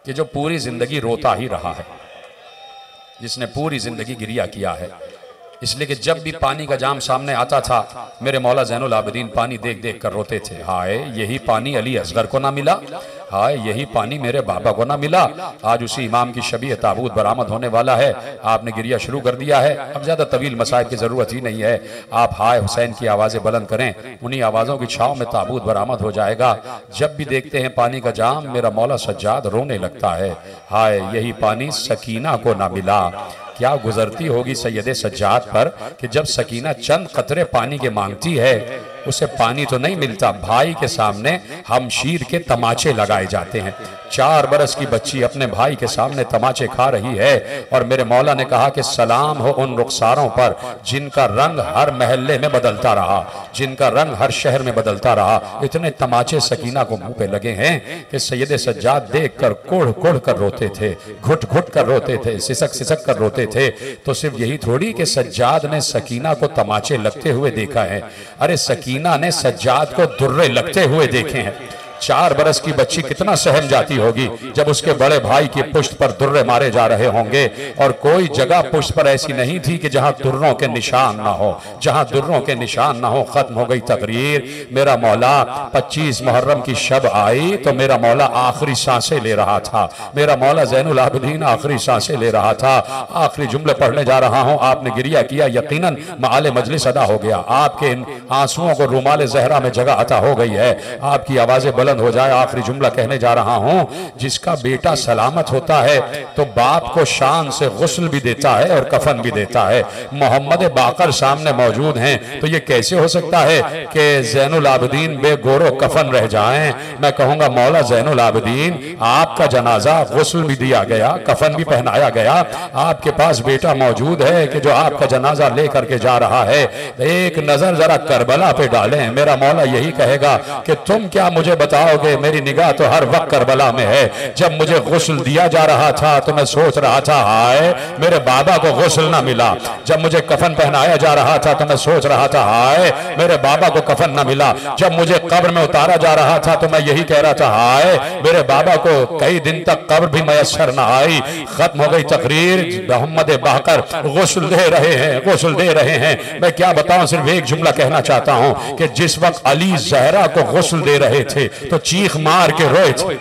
कि जो पूरी जिंदगी रोता ही रहा है, जिसने पूरी जिंदगी गिरिया किया है। इसलिए कि जब भी पानी का जाम सामने आता था मेरे मौला ज़ैनुल आबिदीन पानी देख देख कर रोते थे, हाय यही पानी अली असगर को ना मिला, हाय यही पानी मेरे बाबा को ना मिला। आज उसी इमाम की शबीह ताबूत बरामद होने वाला है, आपने गिरिया शुरू कर दिया है। अब ज़्यादा तवील मसाइब की ज़रूरत ही नहीं है, आप हाय हुसैन की आवाज़ें बुलंद करें, उन्हीं आवाज़ों की छाँव में ताबूत बरामद हो जाएगा। जब भी देखते हैं पानी का जाम मेरा मौला सज्जाद रोने लगता है, हाय यही पानी सकीना को ना मिला। क्या गुजरती होगी सैयदे सज्जाद पर कि जब सकीना चंद कतरे पानी के मांगती है, उसे पानी तो नहीं मिलता, भाई के सामने हमशीर के तमाचे लगाए जाते हैं। 4 बरस की बच्ची अपने भाई के सामने तमाचे खा रही है और मेरे मौला ने कहा कि सलाम हो उन रुखसारों पर जिनका रंग हर महल्ले में बदलता रहा, जिनका रंग हर शहर में बदलता रहा। इतने तमाचे सकीना को मुंह पे लगे हैं कि सैयदे सज्जाद देख कर कोढ़ कोढ़ कर रोते थे, घुट घुट कर रोते थे, सिसक सिसक कर रोते थे। तो सिर्फ यही थोड़ी कि सज्जाद ने सकीना को तमाचे लगते हुए देखा है, अरे सकीना ने सज्जाद को दुर्रे लगते हुए देखे हैं। 4 बरस की बच्ची कितना सहम जाती होगी जब उसके बड़े भाई की पुश्त पर दुर्रे मारे जा रहे होंगे और कोई जगह पुश्त पर ऐसी नहीं थी कि जहां दुर्रों के निशान ना हो, जहां दुर्रों के निशान ना हो। खत्म हो गई तकरीर, मेरा मौला 25 मुहर्रम की शब आई तो मेरा मौला आखिरी सांसें ले रहा था, मेरा मौला ज़ैनुल आबिदीन आखिरी सांसें ले रहा था। आखिरी जुमले पढ़ने जा रहा हूं, आपने गिरिया किया, यकीनन माले मजलिस अदा हो गया। आपके इन आंसुओं को रुमाले ज़हरा में जगह अता हो गई है, आपकी आवाज़ें बुलंद हो जाए। आखिरी जुमला कहने जा रहा हूं, जिसका बेटा सलामत होता है तो बाप को शान से गुस्ल भी देता है और कफन भी देता है। मोहम्मद बाकर सामने मौजूद हैं तो ये कैसे हो सकता है कि ज़ैनुल आबिदीन बेगोरो कफन रह जाएं। मैं कहूंगा मौला ज़ैनुल आबिदीन आपका जनाजा गुस्ल भी दिया गया, कफन भी पहनाया गया, आपके पास बेटा मौजूद है कि जो आपका जनाजा लेकर के जा रहा है। एक नजर जरा करबला पे डालें, मेरा मौला यही कहेगा कि तुम क्या मुझे बताओगे, मेरी निगाह तो हर वक्त करबला में है। जब मुझे गुस्ल दिया जा रहा था तो मैं सोच रहा था हाय मेरे बाबा को गुस्ल ना मिला, जब मुझे कफन पहनाया जा रहा था तो मैं सोच रहा था हाय मेरे बाबा को कफन ना मिला, जब मुझे कब्र में उतारा जा रहा था तो मैं यही कह रहा था हाय मेरे बाबा को कई दिन तक कब्र भी मयसर ना आई। खत्म हो गई तकरीर, मोहम्मद बाकर गुस्ल दे रहे हैं, गुस्ल दे रहे हैं। मैं क्या बताऊं, सिर्फ एक जुमला कहना चाहता हूं कि जिस वक्त अली जहरा को गुस्ल दे रहे थे तो चीख मार के रोए थे,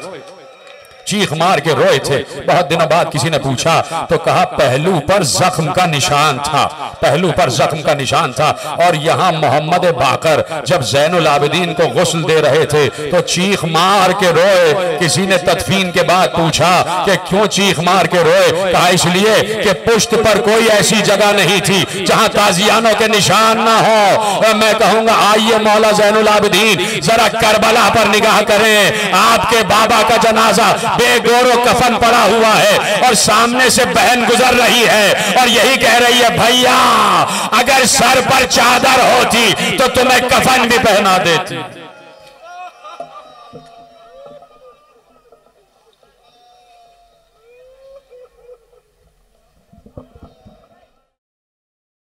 चीख मार के रोए थे। बहुत दिनों बाद किसी ने पूछा तो कहा पहलू पर जख्म का निशान था, पहलू पर जख्म का निशान था। और यहाँ मोहम्मद बाकर जब ज़ैनुल आबिदीन को गुस्ल दे रहे थे तो चीख मार के रोए। किसी ने तदफीन के बाद पूछा कि क्यों चीख मार के रोए, कहा इसलिए कि पुश्त पर कोई ऐसी जगह नहीं थी जहां ताजियानों के निशान ना हो। मैं कहूंगा आइए मौला ज़ैनुल आबिदीन जरा करबला पर निगाह करें, आपके बाबा का जनाजा बेगोरो कफन पड़ा हुआ है और सामने से बहन गुजर रही है और यही कह रही है, भैया अगर सर पर चादर होती तो तुम्हें कफन भी पहना देती।